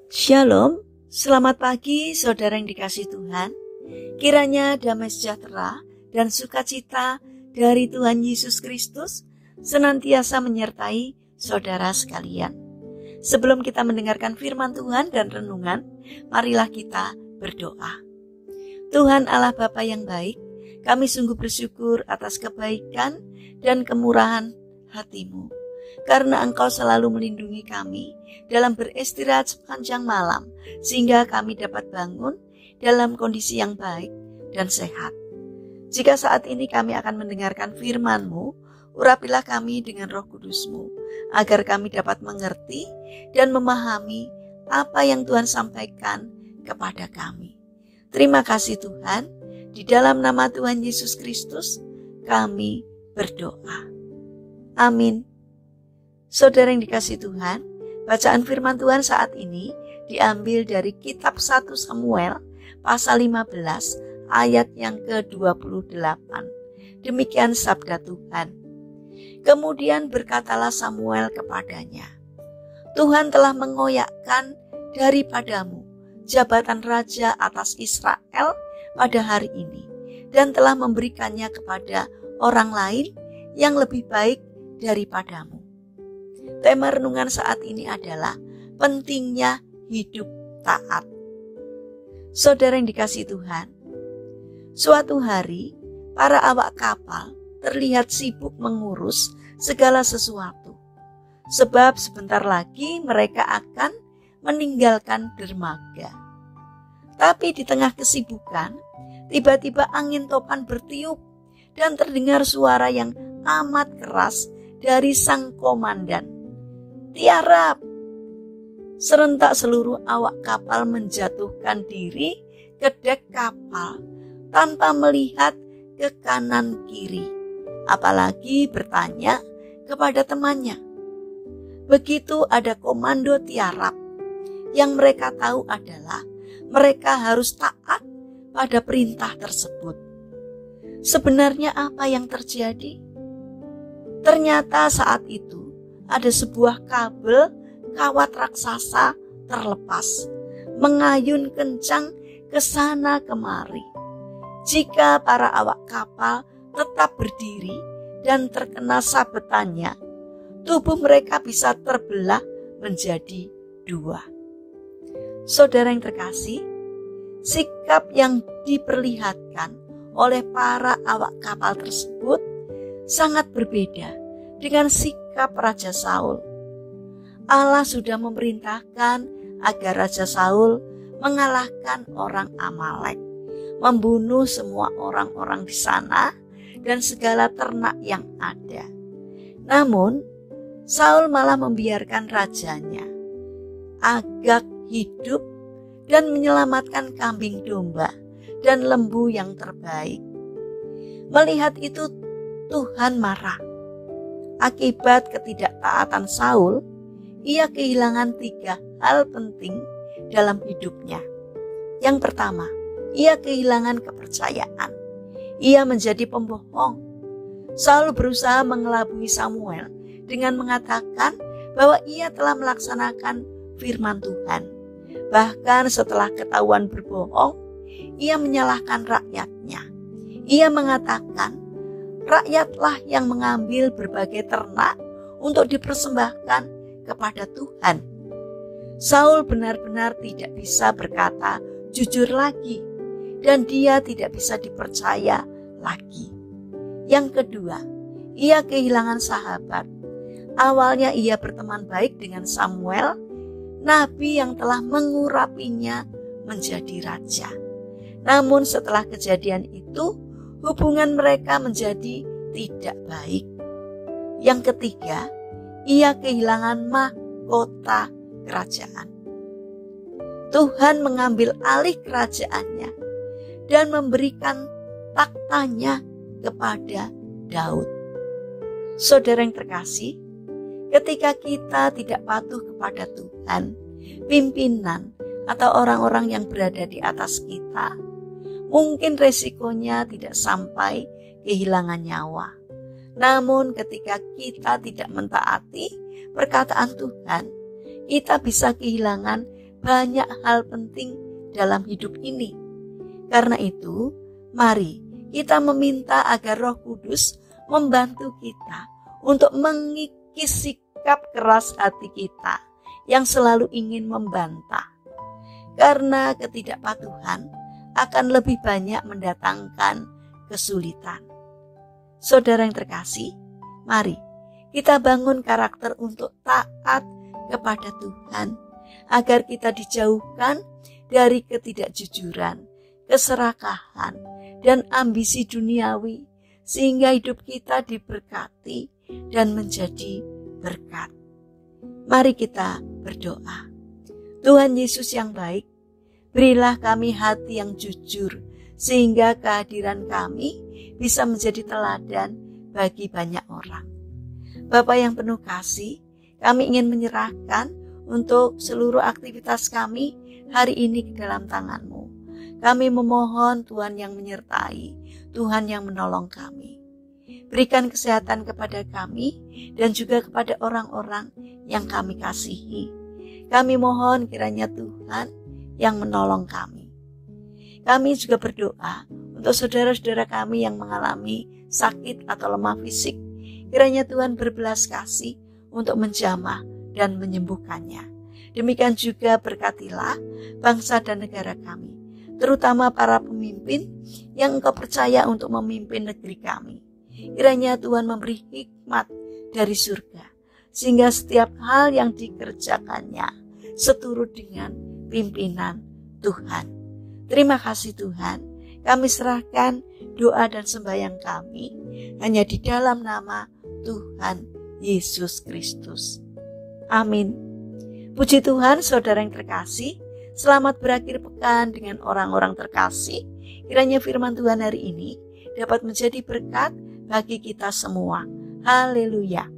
Shalom, selamat pagi saudara yang dikasihi Tuhan. Kiranya damai sejahtera dan sukacita dari Tuhan Yesus Kristus senantiasa menyertai saudara sekalian. Sebelum kita mendengarkan firman Tuhan dan renungan, marilah kita berdoa. Tuhan Allah Bapa yang baik, kami sungguh bersyukur atas kebaikan dan kemurahan hati-Mu. Karena Engkau selalu melindungi kami dalam beristirahat sepanjang malam, sehingga kami dapat bangun dalam kondisi yang baik dan sehat. Jika saat ini kami akan mendengarkan firman-Mu, urapilah kami dengan Roh Kudus-Mu, agar kami dapat mengerti dan memahami apa yang Tuhan sampaikan kepada kami. Terima kasih Tuhan, di dalam nama Tuhan Yesus Kristus kami berdoa. Amin. Saudara yang dikasihi Tuhan, bacaan firman Tuhan saat ini diambil dari kitab 1 Samuel pasal 15 ayat yang ke-28. Demikian sabda Tuhan. Kemudian berkatalah Samuel kepadanya, Tuhan telah mengoyakkan daripadamu jabatan raja atas Israel pada hari ini dan telah memberikannya kepada orang lain yang lebih baik daripadamu. Tema renungan saat ini adalah pentingnya hidup taat. Saudara yang dikasihi Tuhan, suatu hari para awak kapal terlihat sibuk mengurus segala sesuatu. Sebab sebentar lagi mereka akan meninggalkan dermaga. Tapi di tengah kesibukan, tiba-tiba angin topan bertiup dan terdengar suara yang amat keras dari sang komandan. Tiarap! Serentak seluruh awak kapal menjatuhkan diri ke dek kapal tanpa melihat ke kanan kiri, apalagi bertanya kepada temannya. Begitu ada komando tiarap, yang mereka tahu adalah mereka harus taat pada perintah tersebut. Sebenarnya apa yang terjadi? Ternyata saat itu ada sebuah kabel kawat raksasa terlepas, mengayun kencang ke sana kemari. Jika para awak kapal tetap berdiri dan terkena sabetannya, tubuh mereka bisa terbelah menjadi dua. Saudara yang terkasih, sikap yang diperlihatkan oleh para awak kapal tersebut sangat berbeda dengan sikap Raja Saul. Allah sudah memerintahkan agar Raja Saul mengalahkan orang Amalek, membunuh semua orang-orang di sana dan segala ternak yang ada. Namun, Saul malah membiarkan rajanya Agag hidup dan menyelamatkan kambing domba dan lembu yang terbaik. Melihat itu, Tuhan marah. Akibat ketidaktaatan Saul, ia kehilangan 3 hal penting dalam hidupnya. Yang pertama, ia kehilangan kepercayaan. Ia menjadi pembohong. Saul berusaha mengelabui Samuel dengan mengatakan bahwa ia telah melaksanakan firman Tuhan. Bahkan setelah ketahuan berbohong, ia menyalahkan rakyatnya. Ia mengatakan, rakyatlah yang mengambil berbagai ternak untuk dipersembahkan kepada Tuhan. Saul benar-benar tidak bisa berkata jujur lagi, dan dia tidak bisa dipercaya lagi. Yang kedua, ia kehilangan sahabat. Awalnya ia berteman baik dengan Samuel, nabi yang telah mengurapinya menjadi raja. Namun setelah kejadian itu, hubungan mereka menjadi tidak baik. Yang ketiga, ia kehilangan mahkota kerajaan. Tuhan mengambil alih kerajaannya dan memberikan taktanya kepada Daud. Saudara yang terkasih, ketika kita tidak patuh kepada Tuhan, pimpinan atau orang-orang yang berada di atas kita, mungkin resikonya tidak sampai kehilangan nyawa. Namun ketika kita tidak mentaati perkataan Tuhan, kita bisa kehilangan banyak hal penting dalam hidup ini. Karena itu, mari kita meminta agar Roh Kudus membantu kita untuk mengikis sikap keras hati kita yang selalu ingin membantah. Karena ketidakpatuhan akan lebih banyak mendatangkan kesulitan. Saudara yang terkasih, mari kita bangun karakter untuk taat kepada Tuhan, agar kita dijauhkan dari ketidakjujuran, keserakahan, dan ambisi duniawi, sehingga hidup kita diberkati dan menjadi berkat. Mari kita berdoa. Tuhan Yesus yang baik, berilah kami hati yang jujur, sehingga kehadiran kami bisa menjadi teladan bagi banyak orang. Bapa yang penuh kasih, kami ingin menyerahkan untuk seluruh aktivitas kami hari ini ke dalam tangan-Mu. Kami memohon Tuhan yang menyertai, Tuhan yang menolong kami. Berikan kesehatan kepada kami dan juga kepada orang-orang yang kami kasihi. Kami mohon kiranya Tuhan yang menolong kami. Kami juga berdoa untuk saudara-saudara kami yang mengalami sakit atau lemah fisik. Kiranya Tuhan berbelas kasih untuk menjamah dan menyembuhkannya. Demikian juga berkatilah bangsa dan negara kami, terutama para pemimpin yang Engkau percaya untuk memimpin negeri kami. Kiranya Tuhan memberi hikmat dari surga, sehingga setiap hal yang dikerjakannya seturut dengan pimpinan Tuhan. Terima kasih Tuhan, kami serahkan doa dan sembahyang kami hanya di dalam nama Tuhan Yesus Kristus. Amin. Puji Tuhan, saudara yang terkasih, selamat berakhir pekan dengan orang-orang terkasih. Kiranya firman Tuhan hari ini dapat menjadi berkat bagi kita semua. Haleluya.